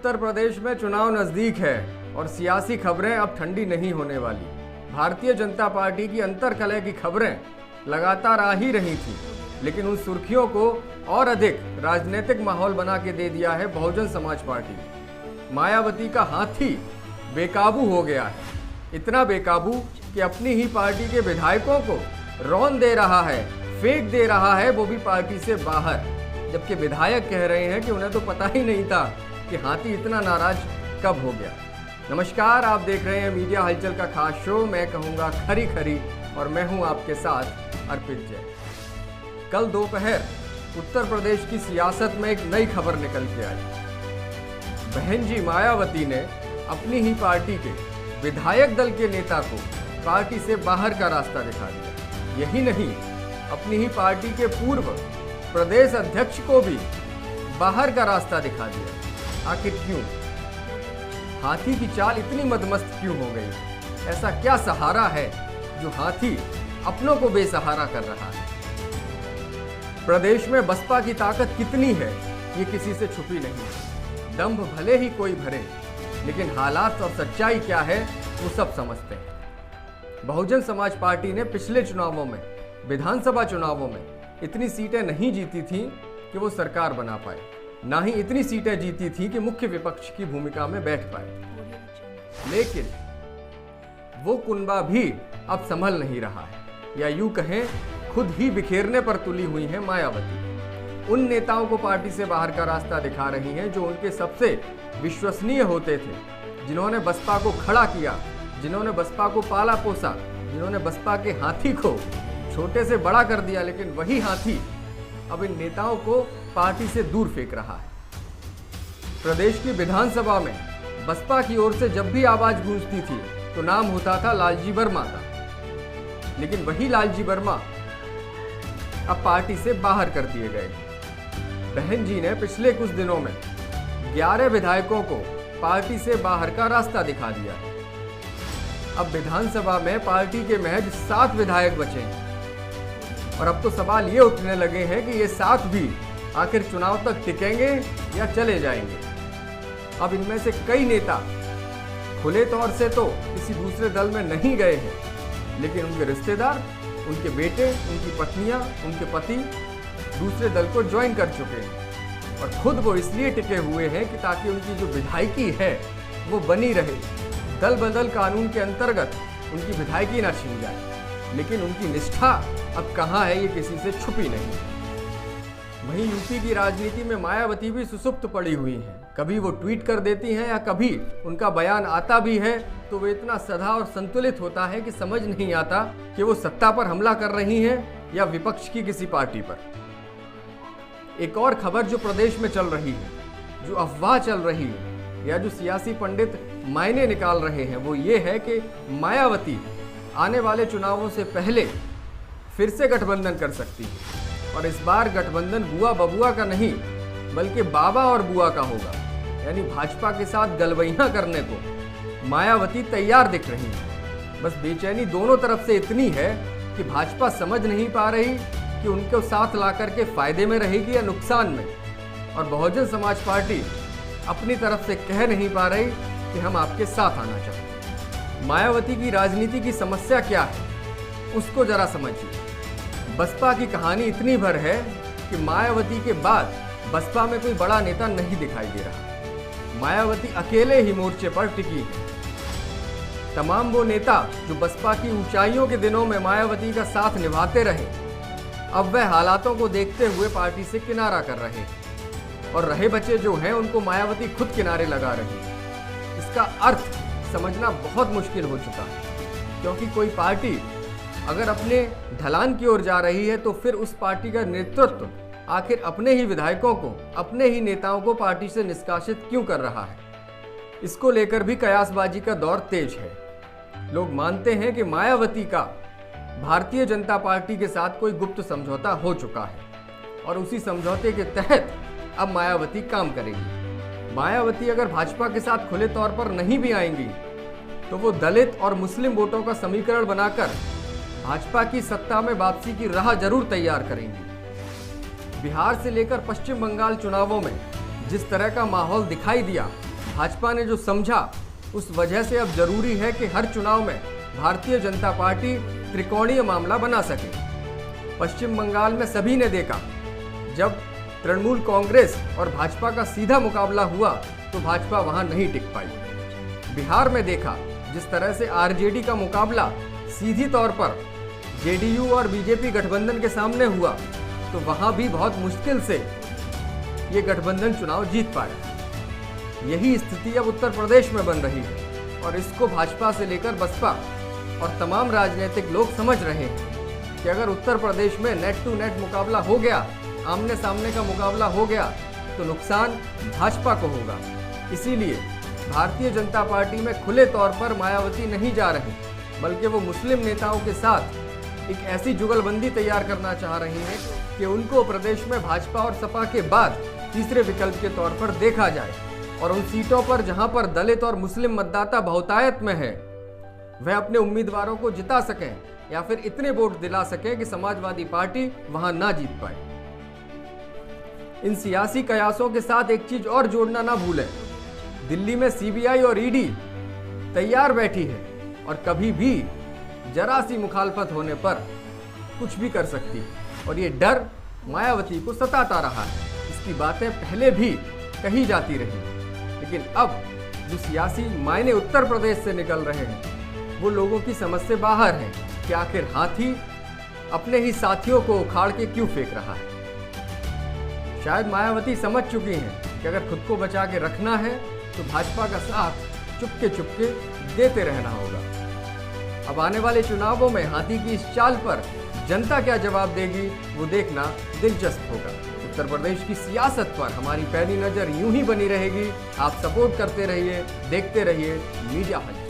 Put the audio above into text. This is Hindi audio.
उत्तर प्रदेश में चुनाव नजदीक है और सियासी खबरें अब ठंडी नहीं होने वाली। भारतीय जनता पार्टी की अंतर्कलह की खबरें लगातार आ ही रही थी, लेकिन उन सुर्खियों को और अधिक राजनीतिक माहौल बना के दे दिया है बहुजन समाज पार्टी। मायावती का हाथी बेकाबू हो गया है, इतना बेकाबू कि अपनी ही पार्टी के विधायकों को रौन दे रहा है, फेंक दे रहा है, वो भी पार्टी से बाहर। जबकि विधायक कह रहे हैं कि उन्हें तो पता ही नहीं था कि हाथी इतना नाराज कब हो गया। नमस्कार, आप देख रहे हैं मीडिया हलचल का खास शो, मैं कहूँगा खरी खरी, और मैं हूँ आपके साथ अर्पित जैन। कल दोपहर उत्तर प्रदेश की सियासत में एक नई खबर निकल के आई। बहन जी मायावती ने अपनी ही पार्टी के विधायक दल के नेता को पार्टी से बाहर का रास्ता दिखा दिया। यही नहीं, अपनी ही पार्टी के पूर्व प्रदेश अध्यक्ष को भी बाहर का रास्ता दिखा दिया। आखिर क्यों? हाथी की चाल इतनी मदमस्त क्यों हो गई? ऐसा क्या सहारा है जो हाथी अपनों को बेसहारा कर रहा है? प्रदेश में बसपा की ताकत कितनी है ये किसी से छुपी नहीं है। दंभ भले ही कोई भरे, लेकिन हालात और सच्चाई क्या है वो सब समझते हैं। बहुजन समाज पार्टी ने पिछले चुनावों में, विधानसभा चुनावों में इतनी सीटें नहीं जीती थी कि वो सरकार बना पाए, ना ही इतनी सीटें जीती थी कि मुख्य विपक्ष की भूमिका में बैठ पाए। लेकिन वो कुनबा भी अब संभल नहीं रहा है, या यूं कहें खुद ही बिखेरने पर तुली हुई है मायावती। उन नेताओं को पार्टी से बाहर का रास्ता दिखा रही हैं जो उनके सबसे विश्वसनीय होते थे, जिन्होंने बसपा को खड़ा किया, जिन्होंने बसपा को पाला पोसा, जिन्होंने बसपा के हाथी को छोटे से बड़ा कर दिया। लेकिन वही हाथी अब इन नेताओं को पार्टी से दूर फेंक रहा है। प्रदेश की विधानसभा में बसपा की ओर से जब भी आवाज गूंजती थी तो नाम होता था लालजी वर्मा का, लेकिन वही लालजी वर्मा अब पार्टी से बाहर कर दिए गए। बहन जी ने पिछले कुछ दिनों में 11 विधायकों को पार्टी से बाहर का रास्ता दिखा दिया। अब विधानसभा में पार्टी के महज 7 विधायक बचे हैं, और अब तो सवाल ये उठने लगे हैं कि ये 7 भी आखिर चुनाव तक टिकेंगे या चले जाएंगे। अब इनमें से कई नेता खुले तौर से तो किसी दूसरे दल में नहीं गए हैं, लेकिन उनके रिश्तेदार, उनके बेटे, उनकी पत्नियां, उनके पति दूसरे दल को ज्वाइन कर चुके हैं, और खुद वो इसलिए टिके हुए हैं कि ताकि उनकी जो विधायकी है वो बनी रहे। दल बदल कानून के अंतर्गत उनकी विधायकी ना छीन जाए, लेकिन उनकी निष्ठा अब कहाँ है ये किसी से छुपी नहीं। वहीं यूपी की राजनीति में मायावती भी सुसुप्त पड़ी हुई हैं। कभी वो ट्वीट कर देती हैं या कभी उनका बयान आता भी है तो वो इतना सधा और संतुलित होता है कि समझ नहीं आता कि वो सत्ता पर हमला कर रही हैं या विपक्ष की किसी पार्टी पर। एक और खबर जो प्रदेश में चल रही है, जो अफवाह चल रही है, या जो सियासी पंडित मायने निकाल रहे हैं, वो ये है कि मायावती आने वाले चुनावों से पहले फिर से गठबंधन कर सकती है, और इस बार गठबंधन बुआ बबुआ का नहीं बल्कि बाबा और बुआ का होगा। यानी भाजपा के साथ गलवैया करने को मायावती तैयार दिख रही है। बस बेचैनी दोनों तरफ से इतनी है कि भाजपा समझ नहीं पा रही कि उनको साथ ला करके फायदे में रहेगी या नुकसान में, और बहुजन समाज पार्टी अपनी तरफ से कह नहीं पा रही कि हम आपके साथ आना चाहते हैं। मायावती की राजनीति की समस्या क्या है उसको जरा समझिए। बसपा की कहानी इतनी भर है कि मायावती के बाद बसपा में कोई बड़ा नेता नहीं दिखाई दे रहा। मायावती अकेले ही मोर्चे पर टिकी है। तमाम वो नेता जो बसपा की ऊंचाइयों के दिनों में मायावती का साथ निभाते रहे, अब वह हालातों को देखते हुए पार्टी से किनारा कर रहे हैं, और रहे बचे जो हैं उनको मायावती खुद किनारे लगा रही है। इसका अर्थ समझना बहुत मुश्किल हो चुका है, क्योंकि कोई पार्टी अगर अपने ढलान की ओर जा रही है तो फिर उस पार्टी का नेतृत्व आखिर अपने ही विधायकों को, अपने ही नेताओं को पार्टी से निष्कासित क्यों कर रहा है? इसको लेकर भी कयासबाजी का दौर तेज है। लोग मानते हैं कि मायावती का भारतीय जनता पार्टी के साथ कोई गुप्त समझौता हो चुका है, और उसी समझौते के तहत अब मायावती काम करेगी। मायावती अगर भाजपा के साथ खुले तौर पर नहीं भी आएंगी तो वो दलित और मुस्लिम वोटों का समीकरण बनाकर भाजपा की सत्ता में वापसी की राह जरूर तैयार करेंगी। बिहार से लेकर पश्चिम बंगाल चुनावों में जिस तरह का माहौल दिखाई दिया भाजपा ने जो समझा, उस वजह से अब जरूरी है कि हर चुनाव में भारतीय जनता पार्टी त्रिकोणीय मामला बना सके। पश्चिम बंगाल में सभी ने देखा, जब तृणमूल कांग्रेस और भाजपा का सीधा मुकाबला हुआ तो भाजपा वहां नहीं टिक पाई। बिहार में देखा, जिस तरह से आरजेडी का मुकाबला सीधी तौर पर जेडीयू और बीजेपी गठबंधन के सामने हुआ, तो वहां भी बहुत मुश्किल से ये गठबंधन चुनाव जीत पाया। यही स्थिति अब उत्तर प्रदेश में बन रही है और इसको भाजपा से लेकर बसपा और तमाम राजनीतिक लोग समझ रहे हैं कि अगर उत्तर प्रदेश में नेट टू नेट मुकाबला हो गया, आमने सामने का मुकाबला हो गया, तो नुकसान भाजपा को होगा। इसीलिए भारतीय जनता पार्टी में खुले तौर पर मायावती नहीं जा रही, बल्कि वो मुस्लिम नेताओं के साथ एक ऐसी जुगलबंदी तैयार करना चाह रही हैं कि उनको प्रदेश में भाजपा और सपा के बाद तीसरे विकल्प के तौर पर देखा जाए और उन सीटों पर जहां पर दलित और मुस्लिम मतदाता बहुतायत में है, वह अपने उम्मीदवारों को जिता सकें या फिर इतने वोट दिला सकें कि समाजवादी पार्टी वहां ना जीत पाए। इन सियासी कयासों के साथ एक चीज और जोड़ना ना भूलें, दिल्ली में सीबीआई और ईडी तैयार बैठी है और कभी भी जरा सी मुखालफत होने पर कुछ भी कर सकती है और ये डर मायावती को सताता रहा है। इसकी बातें पहले भी कही जाती रही, लेकिन अब जो सियासी मायने उत्तर प्रदेश से निकल रहे हैं वो लोगों की समझ से बाहर है कि आखिर हाथी अपने ही साथियों को उखाड़ के क्यों फेंक रहा है। शायद मायावती समझ चुकी हैं कि अगर खुद को बचा के रखना है तो भाजपा का साथ चुपके चुपके देते रहना होगा। अब आने वाले चुनावों में हाथी की इस चाल पर जनता क्या जवाब देगी, वो देखना दिलचस्प होगा। उत्तर प्रदेश की सियासत पर हमारी पैनी नज़र यूं ही बनी रहेगी। आप सपोर्ट करते रहिए, देखते रहिए मीडिया हब।